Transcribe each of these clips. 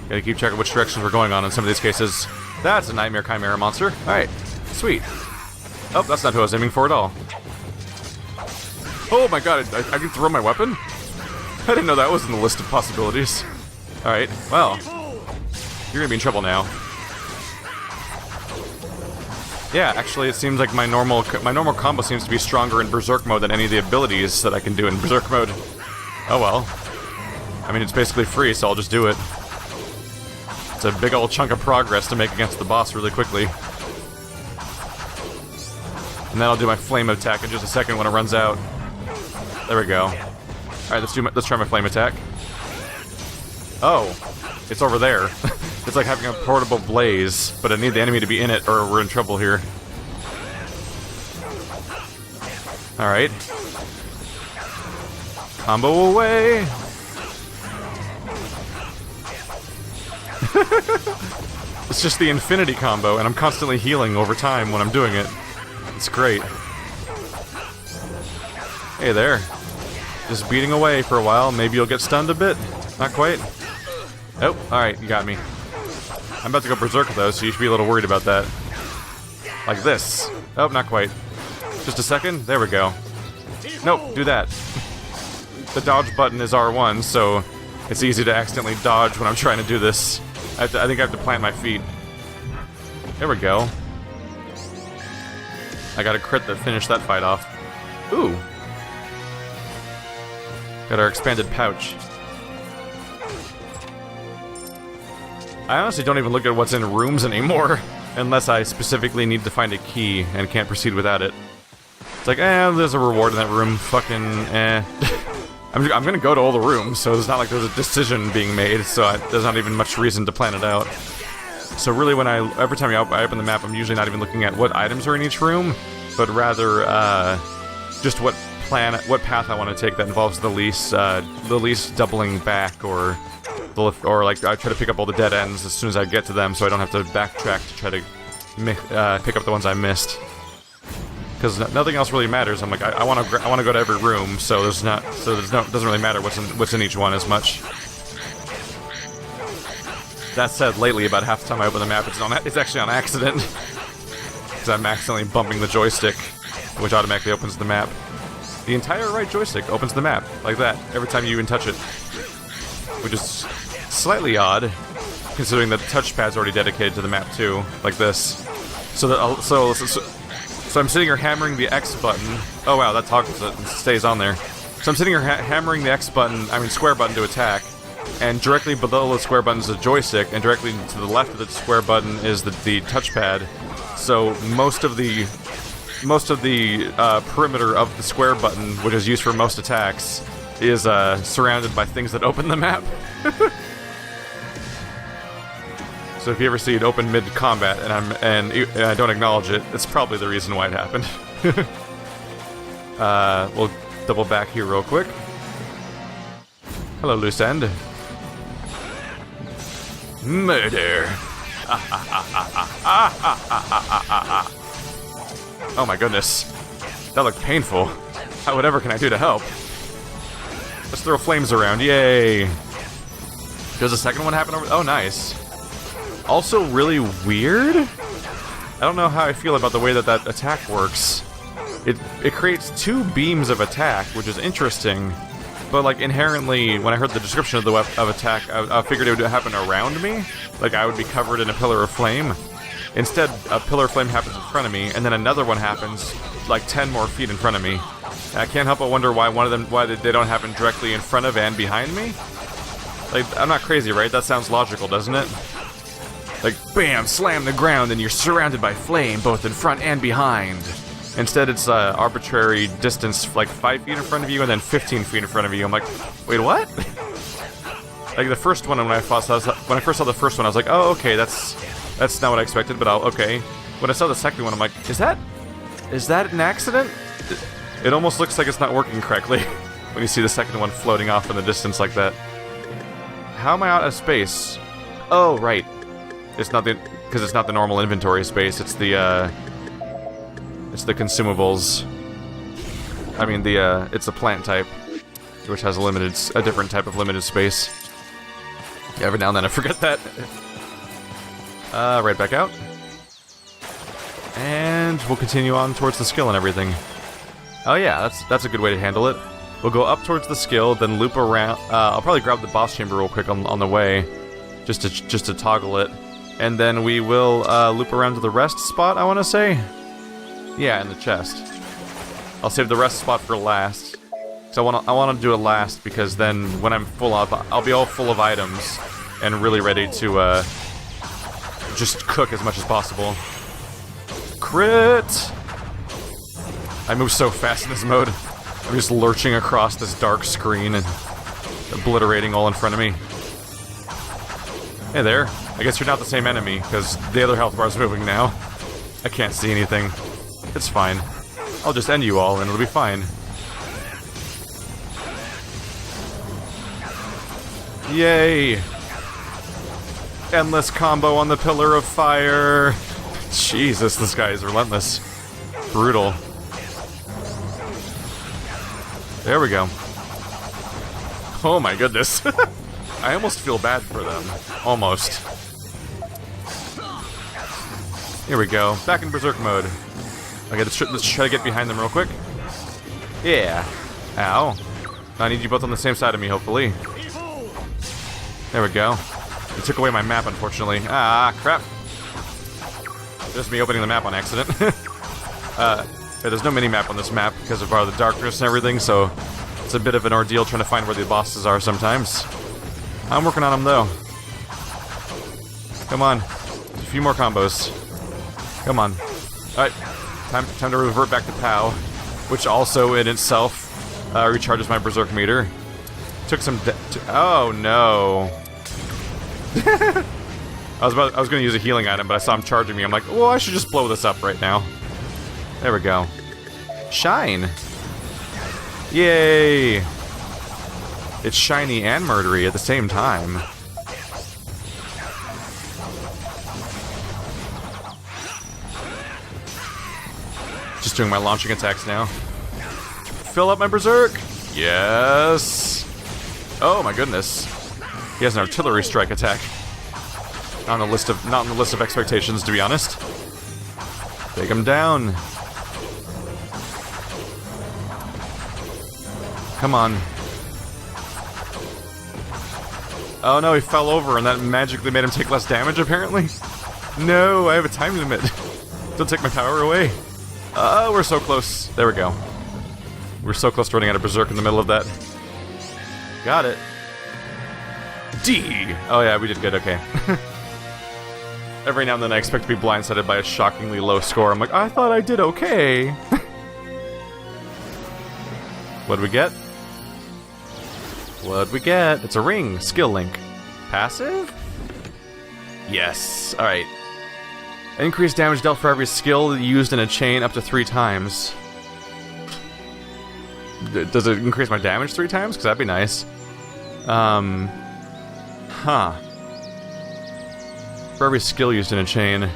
Gotta keep track of which directions we're going on in some of these cases. That's a Nightmare Chimera monster. Alright, sweet. Oh, that's not who I was aiming for at all. Oh my god, I can throw my weapon? I didn't know that was in the list of possibilities. Alright, well, you're gonna be in trouble now. Yeah, actually it seems like my normal combo seems to be stronger in Berserk mode than any of the abilities that I can do in Berserk mode. Oh well. I mean, it's basically free, so I'll just do it. It's a big old chunk of progress to make against the boss really quickly. And then I'll do my flame attack in just a second when it runs out. There we go. Alright, let's try my flame attack. Oh, it's over there. It's like having a portable blaze, but I need the enemy to be in it or we're in trouble here. Alright. Combo away! It's just the infinity combo, and I'm constantly healing over time when I'm doing it. It's great. Hey there. Just beating away for a while. Maybe you'll get stunned a bit. Not quite. Oh, alright, you got me. I'm about to go berserk though, so you should be a little worried about that. Like this. Oh, not quite. Just a second. There we go. Nope, do that. The dodge button is R1, so it's easy to accidentally dodge when I'm trying to do this. I think I have to plant my feet. There we go. I got a crit that finished that fight off. Ooh. Got our expanded pouch. I honestly don't even look at what's in rooms anymore, unless I specifically need to find a key and can't proceed without it. It's like, there's a reward in that room, fucking, I'm gonna go to all the rooms, so it's not like there's a decision being made, so there's not even much reason to plan it out. So really, every time I open the map, I'm usually not even looking at what items are in each room, but rather, just what path I want to take that involves the least doubling back, or like I try to pick up all the dead ends as soon as I get to them, so I don't have to backtrack to try to pick up the ones I missed. Because nothing else really matters. I'm like, I want to go to every room, so it doesn't really matter what's in each one as much. That said, lately about half the time I open the map, it's actually on accident, because I'm accidentally bumping the joystick, which automatically opens the map. The entire right joystick opens the map like that every time you even touch it, which is slightly odd, considering that the touchpad's already dedicated to the map too, like this. So I'm sitting here hammering the X button. Oh wow, that toggles it and stays on there. So I'm sitting here hammering the square button to attack, and directly below the square button is the joystick, and directly to the left of the square button is the touchpad. So most of the perimeter of the square button, which is used for most attacks, is surrounded by things that open the map. So if you ever see it open mid-combat and I don't acknowledge it, it's probably the reason why it happened. We'll double back here real quick. Hello, loose end. Murder. Oh my goodness. That looked painful. Whatever can I do to help? Let's throw flames around. Yay. Does the second one happen over? Oh, nice. Also really weird? I don't know how I feel about the way that attack works. It creates two beams of attack, which is interesting, but like inherently, when I heard the description of attack, I figured it would happen around me, like I would be covered in a pillar of flame. Instead, a pillar of flame happens in front of me, and then another one happens like 10 more feet in front of me. And I can't help but wonder why they don't happen directly in front of and behind me. Like, I'm not crazy, right? That sounds logical, doesn't it? Like, bam, slam the ground, and you're surrounded by flame, both in front and behind. Instead, it's arbitrary distance, like 5 feet in front of you, and then 15 feet in front of you. I'm like, wait, what? Like, the first one, when I first saw the first one, I was like, oh, okay, that's not what I expected, but okay. When I saw the second one, I'm like, is that an accident? It almost looks like it's not working correctly when you see the second one floating off in the distance like that. How am I out of space? Oh, right. It's not because it's not the normal inventory space. It's the consumables. I mean, it's the plant type, which has a different type of limited space. Every now and then I forget that. Right back out. And we'll continue on towards the skill and everything. Oh yeah, that's a good way to handle it. We'll go up towards the skill, then loop around. I'll probably grab the boss chamber real quick on the way, just to toggle it, and then we will loop around to the rest spot. I want to say, yeah, in the chest. I'll save the rest spot for last. So I want to do it last because then when I'm full up, I'll be all full of items and really ready to just cook as much as possible. Crit! I move so fast in this mode. I'm just lurching across this dark screen and obliterating all in front of me. Hey there. I guess you're not the same enemy, because the other health bar's moving now. I can't see anything. It's fine. I'll just end you all and it'll be fine. Yay! Endless combo on the Pillar of Fire! Jesus, this guy is relentless. Brutal. There we go. Oh my goodness. I almost feel bad for them. Almost. Here we go. Back in Berserk mode. Okay, let's try to get behind them real quick. Yeah. Ow. I need you both on the same side of me, hopefully. There we go. They took away my map, unfortunately. Ah, crap. Just me opening the map on accident. Yeah, there's no mini-map on this map because of the darkness and everything, so it's a bit of an ordeal trying to find where the bosses are sometimes. I'm working on them, though. Come on. A few more combos. Come on. Alright. Time to revert back to POW, which also in itself recharges my Berserk meter. Took some oh, no. I was going to use a healing item, but I saw him charging me. I'm like, well, I should just blow this up right now. There we go. Shine! Yay! It's shiny and murdery at the same time. Just doing my launching attacks now. Fill up my Berserk! Yes! Oh my goodness. He has an artillery strike attack. Not on the list of expectations, to be honest. Take him down. Come on. Oh no, he fell over and that magically made him take less damage, apparently? No, I have a time limit. Don't take my power away. Oh, we're so close. There we go. We're so close to running out of Berserk in the middle of that. Got it. D! Oh yeah, we did good, okay. Every now and then I expect to be blindsided by a shockingly low score. I'm like, I thought I did okay. What'd we get? What'd we get? It's a ring. Skill link. Passive? Yes. Alright. Increased damage dealt for every skill used in a chain up to 3 times. Does it increase my damage 3 times? Because that'd be nice. Huh. For every skill used in a chain.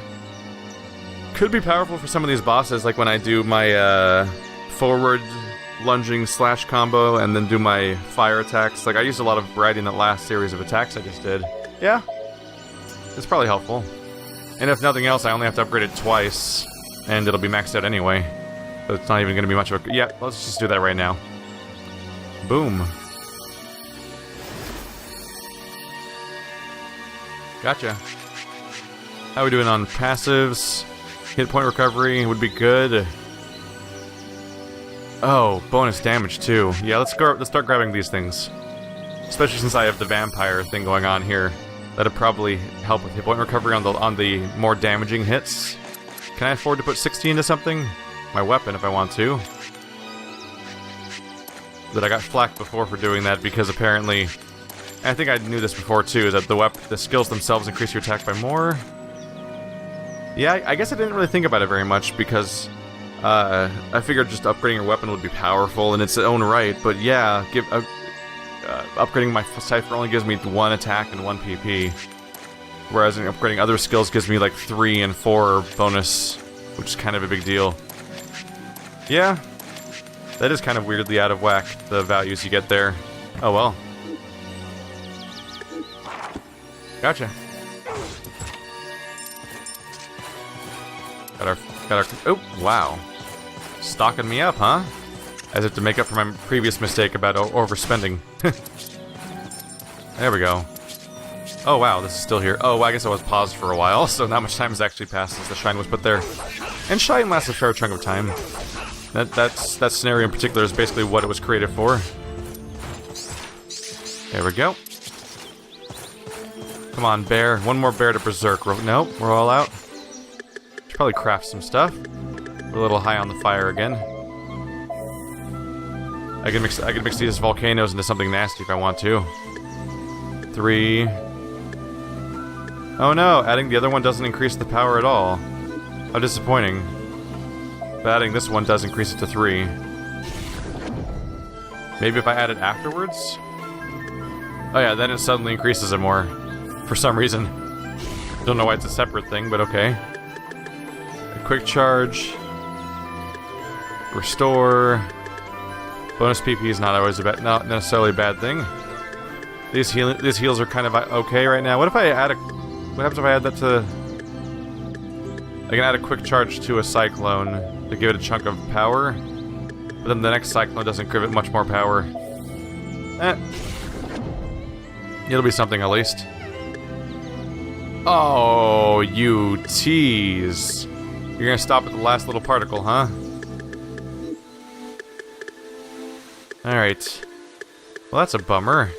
Could be powerful for some of these bosses, like when I do my forward lunging slash combo and then do my fire attacks. Like I used a lot of variety in that last series of attacks I just did. Yeah. It's probably helpful. And if nothing else, I only have to upgrade it twice, and it'll be maxed out anyway. So it's not even going to be much of a... Yeah, let's just do that right now. Boom. Gotcha. How are we doing on passives? Hit point recovery would be good. Oh, bonus damage too. Yeah, let's start grabbing these things. Especially since I have the vampire thing going on here. That'd probably help with hit point recovery on the more damaging hits. Can I afford to put 60 into something? My weapon, if I want to. That I got flacked before for doing that because apparently, and I think I knew this before too, is that the skills themselves increase your attack by more. Yeah, I guess I didn't really think about it very much because I figured just upgrading your weapon would be powerful in its own right. But yeah, upgrading my Cypher only gives me 1 attack and 1 PP. Whereas upgrading other skills gives me like 3 and 4 bonus, which is kind of a big deal. Yeah, that is kind of weirdly out of whack, the values you get there. Oh well. Gotcha. Got our, oh, wow. Stocking me up, huh? As if to make up for my previous mistake about overspending. There we go. Oh, wow, this is still here. Oh, I guess I was paused for a while, so not much time has actually passed since the shrine was put there. And shrine lasts a fair chunk of time. That scenario in particular is basically what it was created for. There we go. Come on, bear. One more bear to berserk. Nope, we're all out. Should probably craft some stuff. We're a little high on the fire again. I can mix these volcanoes into something nasty if I want to. 3. Oh no, adding the other one doesn't increase the power at all. How disappointing. But adding this one does increase it to 3. Maybe if I add it afterwards? Oh yeah, then it suddenly increases it more. For some reason. Don't know why it's a separate thing, but okay. A quick charge. Restore. Bonus PP is not always not necessarily a bad thing. These heals are kind of okay right now. What if I add what happens if I add that to... I can add a quick charge to a cyclone to give it a chunk of power. But then the next cyclone doesn't give it much more power. It'll be something at least. Oh, you tease. You're gonna stop at the last little particle, huh? Alright. Well, that's a bummer.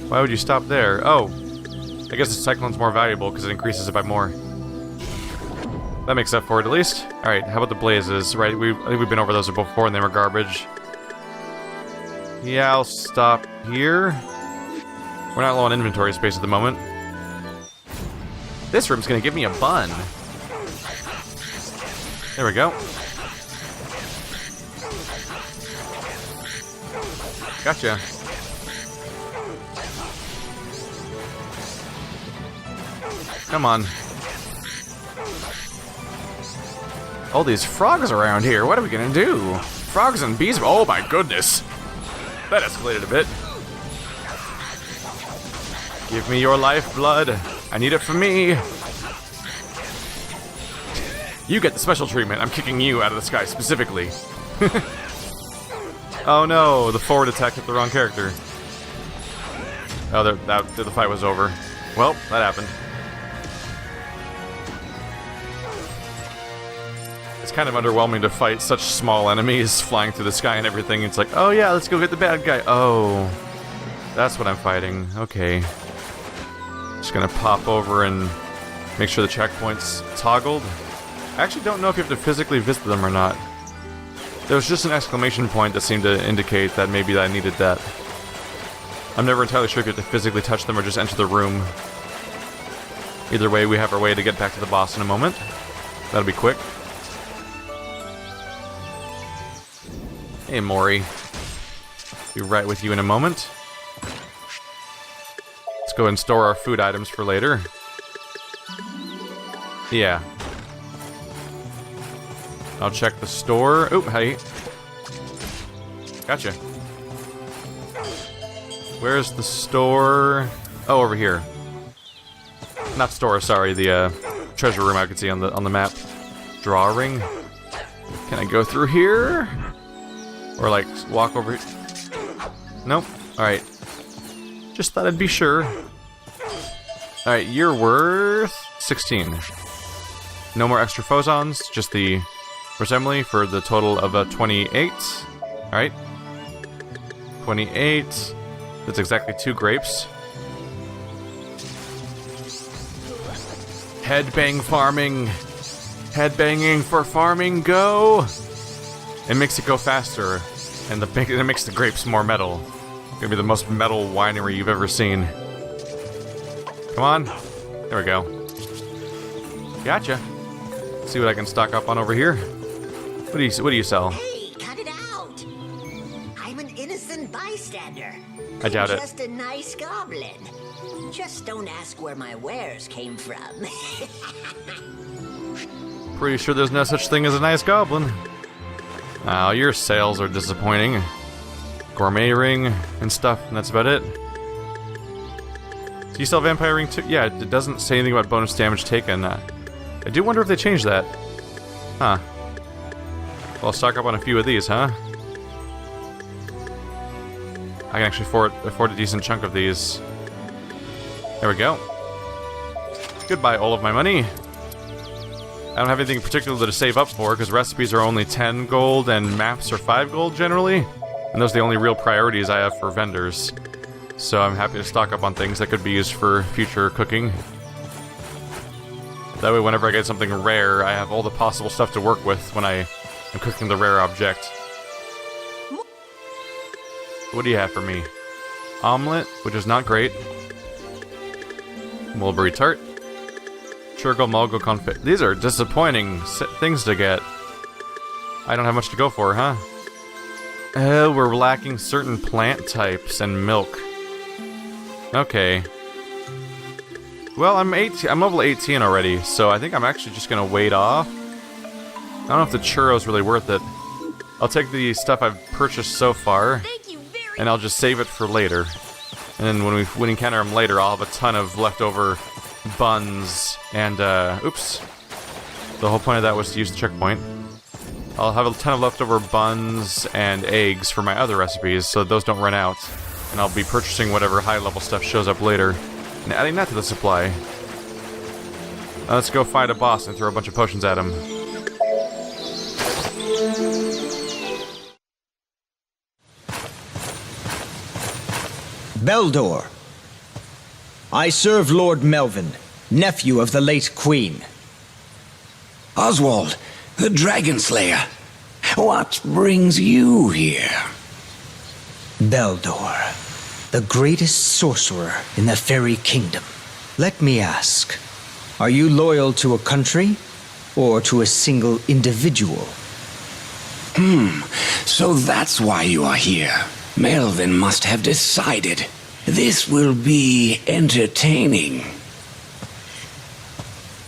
Why would you stop there? Oh. I guess the cyclone's more valuable because it increases it by more. That makes up for it at least. Alright, how about the blazes? Right, I think we've been over those before and they were garbage. Yeah, I'll stop here. We're not low on inventory space at the moment. This room's gonna give me a bun. There we go. Gotcha. Come on. All these frogs around here. What are we gonna do? Frogs and bees. Oh my goodness. That escalated a bit. Give me your lifeblood. I need it for me. You get the special treatment. I'm kicking you out of the sky specifically. Oh no, the forward attack hit the wrong character. Oh, the fight was over. Well, that happened. It's kind of underwhelming to fight such small enemies flying through the sky and everything. It's like, oh yeah, let's go get the bad guy. Oh, that's what I'm fighting. Okay. Just gonna pop over and make sure the checkpoint's toggled. I actually don't know if you have to physically visit them or not. There was just an exclamation point that seemed to indicate that maybe I needed that. I'm never entirely sure if you have to physically touch them or just enter the room. Either way, we have our way to get back to the boss in a moment. That'll be quick. Hey, Mori. Be right with you in a moment. Let's go ahead and store our food items for later. Yeah. I'll check the store. Oh, hey. Gotcha. Where's the store? Oh, over here. Not store, sorry. The treasure room I could see on the map. Drawing. Can I go through here? Or like walk over here? Nope. Alright. Just thought I'd be sure. Alright, you're worth 16. No more extra phosons, just the assembly for the total of 28. Alright. 28. That's exactly 2 grapes. Headbang farming. Headbanging for farming, go! It makes it go faster, and it makes the grapes more metal. Gonna be the most metal winery you've ever seen. Come on. There we go. Gotcha. Let's see what I can stock up on over here. What do you sell? Hey, cut it out! I'm an innocent bystander. I doubt it. Just a nice goblin. Just don't ask where my wares came from. Pretty sure there's no such thing as a nice goblin. Oh, your sales are disappointing. Gourmet ring and stuff, and that's about it. you sell Vampire Ring too? Yeah, it doesn't say anything about bonus damage taken. I do wonder if they changed that. Huh. Well, I'll stock up on a few of these, huh? I can actually afford a decent chunk of these. There we go. Goodbye, all of my money. I don't have anything particular to save up for, because recipes are only 10 gold and maps are 5 gold generally. And those are the only real priorities I have for vendors. So I'm happy to stock up on things that could be used for future cooking. That way whenever I get something rare, I have all the possible stuff to work with when I am cooking the rare object. What do you have for me? Omelette, which is not great. Mulberry tart. Churgo Malgo confit. These are disappointing things to get. I don't have much to go for, huh? We're lacking certain plant types and milk. Okay. Well, I'm level 18 already, so I think I'm actually just gonna wait off. I don't know if the churro's really worth it. I'll take the stuff I've purchased so far, and I'll just save it for later. And then when we encounter them later, I'll have a ton of leftover buns and, oops. The whole point of that was to use the checkpoint. I'll have a ton of leftover buns and eggs for my other recipes, so those don't run out. And I'll be purchasing whatever high-level stuff shows up later, and adding that to the supply. Now let's go fight a boss and throw a bunch of potions at him. Beldor. I serve Lord Melvin, nephew of the late Queen. Oswald, the Dragon Slayer. What brings you here? Beldor, the greatest sorcerer in the Fairy Kingdom. Let me ask, are you loyal to a country or to a single individual? So that's why you are here. Melvin must have decided. This will be entertaining.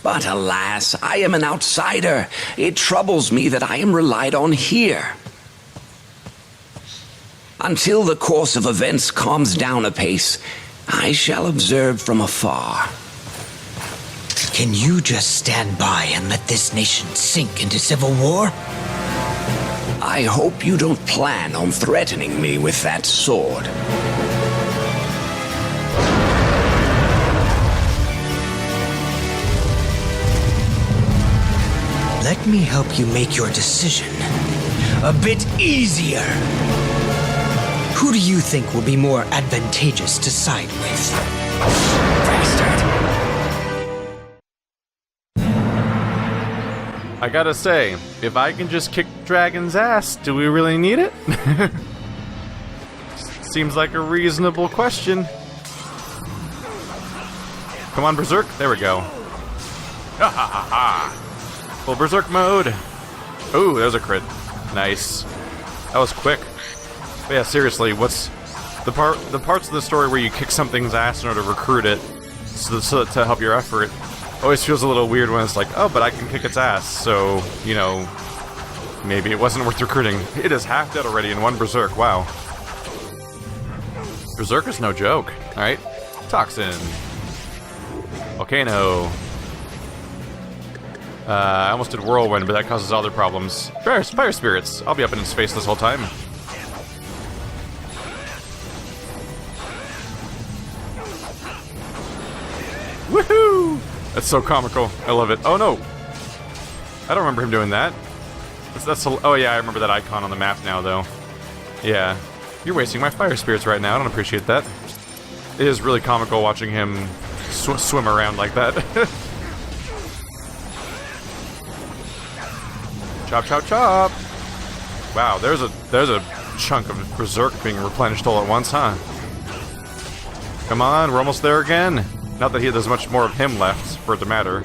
But alas, I am an outsider. It troubles me that I am relied on here. Until the course of events calms down a pace, I shall observe from afar. Can you just stand by and let this nation sink into civil war? I hope you don't plan on threatening me with that sword. Let me help you make your decision a bit easier. Who do you think will be more advantageous to side with? Bastard! I gotta say, if I can just kick Dragon's ass, do we really need it? Seems like a reasonable question. Come on, Berserk. There we go. Ha ha ha ha. Full Berserk mode. Ooh, there's a crit. Nice. That was quick. But yeah, seriously, what's the parts of the story where you kick something's ass in order to recruit it so to help your effort? Always feels a little weird when it's like, oh, but I can kick its ass, so, you know, maybe it wasn't worth recruiting. It is half dead already in one Berserk, wow. Berserker's no joke. Alright, Toxin. Volcano. I almost did Whirlwind, but that causes other problems. Fire Spirits. I'll be up in his face this whole time. Woohoo! That's so comical. I love it. Oh no! I don't remember him doing that. Oh yeah, I remember that icon on the map now, though. Yeah. You're wasting my Fire Spirits right now. I don't appreciate that. It is really comical watching him swim around like that. Chop, chop, chop! Wow, there's a chunk of Berserk being replenished all at once, huh? Come on, we're almost there again. Not that there's much more of him left for it to matter.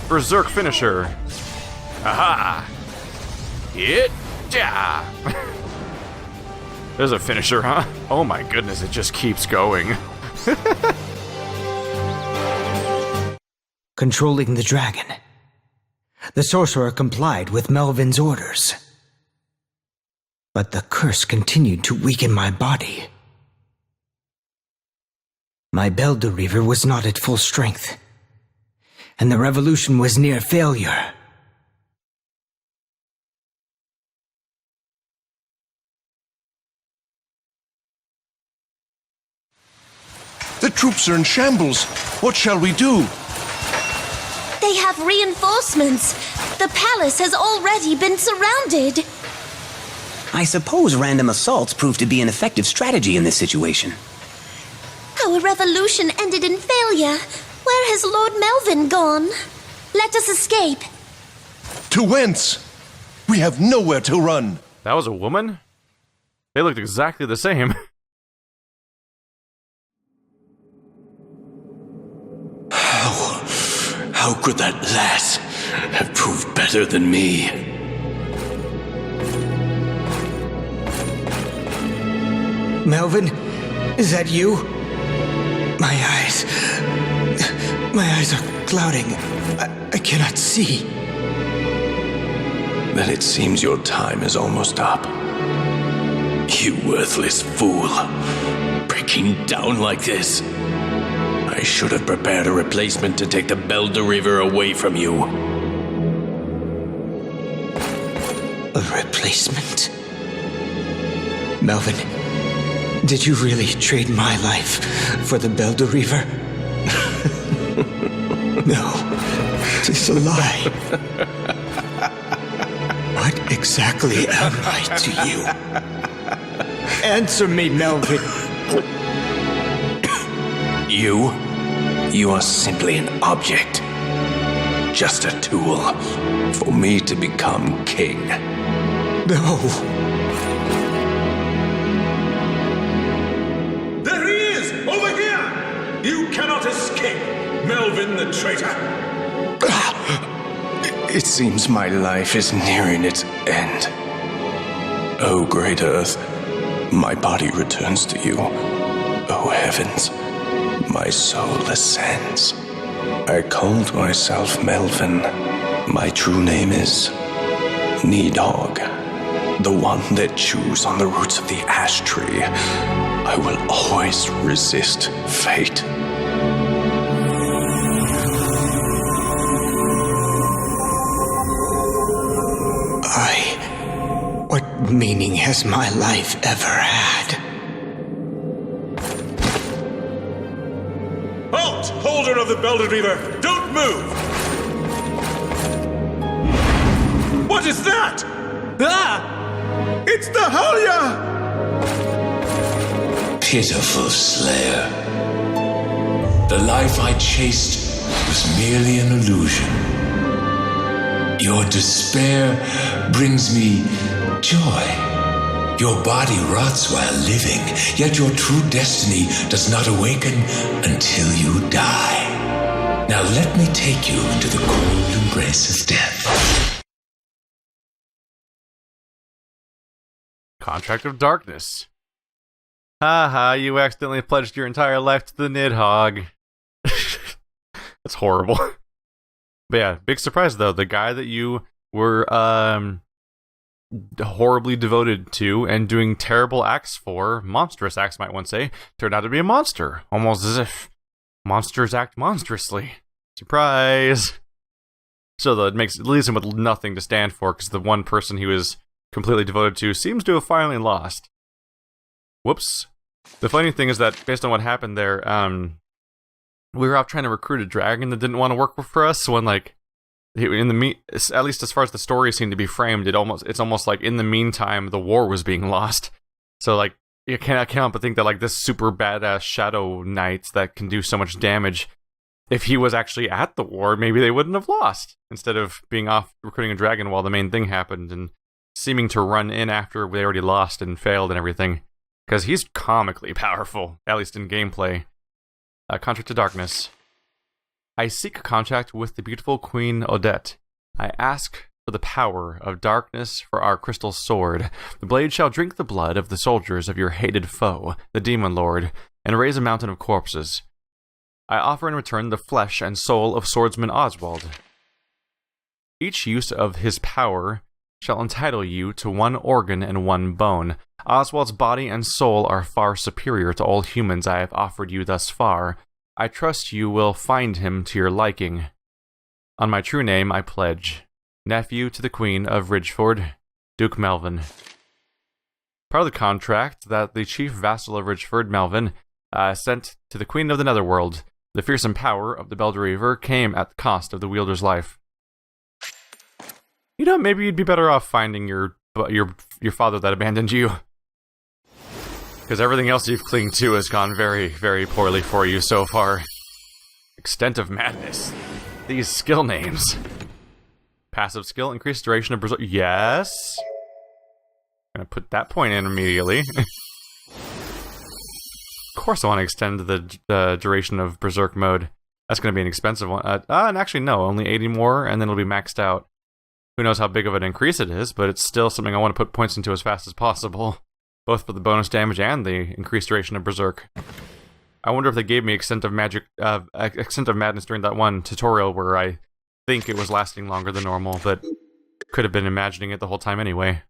Berserk finisher. Aha! Hit! Ja! There's a finisher, huh? Oh my goodness, it just keeps going. Controlling the dragon. The sorcerer complied with Melvin's orders. But the curse continued to weaken my body. My Bellder Reaver was not at full strength, and the revolution was near failure. The troops are in shambles. What shall we do? They have reinforcements. The palace has already been surrounded. I suppose random assaults prove to be an effective strategy in this situation. Our revolution ended in failure. Where has Lord Melvin gone? Let us escape. To whence? We have nowhere to run. That was a woman? They looked exactly the same. How could that lass have proved better than me? Melvin, is that you? My eyes are clouding. I cannot see. Then it seems your time is almost up. You worthless fool. Breaking down like this. I should have prepared a replacement to take the Bellder River away from you. A replacement? Melvin, did you really trade my life for the Bellder Reaver? No, it's a lie. What exactly am I to you? Answer me, Melvin. You are simply an object. Just a tool for me to become king. No. There he is! Over here! You cannot escape, Melvin the traitor! It seems my life is nearing its end. O great earth, my body returns to you. O heavens, my soul ascends. I called myself Melvin. My true name is Needhog, the one that chews on the roots of the ash tree. I will always resist fate. What meaning has my life ever had? Halt! Holder of the Bellder Reaver! Don't move! What is that? Ah! It's the Hulya! Pitiful slayer. The life I chased was merely an illusion. Your despair brings me joy. Your body rots while living, yet your true destiny does not awaken until you die. Now let me take you into the cold embrace of death. Contract of Darkness. Haha, you accidentally pledged your entire life to the Nidhogg. That's horrible. But yeah, big surprise though. The guy that you were horribly devoted to and doing terrible acts for, monstrous acts might one say, turned out to be a monster. Almost as if monsters act monstrously. Surprise! So though it leaves him with nothing to stand for, because the one person he was completely devoted to seems to have finally lost. Whoops. The funny thing is that, based on what happened there, we were out trying to recruit a dragon that didn't want to work for us, so when, like, at least as far as the story seemed to be framed, it's almost like in the meantime the war was being lost. So like I can't help but think that like this super badass Shadow Knight that can do so much damage, if he was actually at the war, maybe they wouldn't have lost, instead of being off recruiting a dragon while the main thing happened and seeming to run in after they already lost and failed and everything. Because he's comically powerful, at least in gameplay. Contract to Darkness. I seek contact with the beautiful Queen Odette. I ask for the power of darkness for our crystal sword. The blade shall drink the blood of the soldiers of your hated foe, the Demon Lord, and raise a mountain of corpses. I offer in return the flesh and soul of swordsman Oswald. Each use of his power shall entitle you to 1 organ and 1 bone. Oswald's body and soul are far superior to all humans I have offered you thus far. I trust you will find him to your liking. On my true name I pledge. Nephew to the Queen of Ridgeford, Duke Melvin. Part of the contract that the chief vassal of Ridgeford, Melvin, sent to the Queen of the Netherworld. The fearsome power of the Beldraver came at the cost of the wielder's life. You know, maybe you'd be better off finding your father that abandoned you. Because everything else you've clinged to has gone very, very poorly for you so far. Extent of madness. These skill names. Passive skill, increased duration of berserk. Yes. Gonna put that point in immediately. Of course I want to extend the duration of berserk mode. That's gonna be an expensive one. And actually no, only 80 more, and then it'll be maxed out. Who knows how big of an increase it is, but it's still something I want to put points into as fast as possible. Both for the bonus damage and the increased duration of berserk. I wonder if they gave me extent of madness during that one tutorial where I think it was lasting longer than normal, but could have been imagining it the whole time anyway.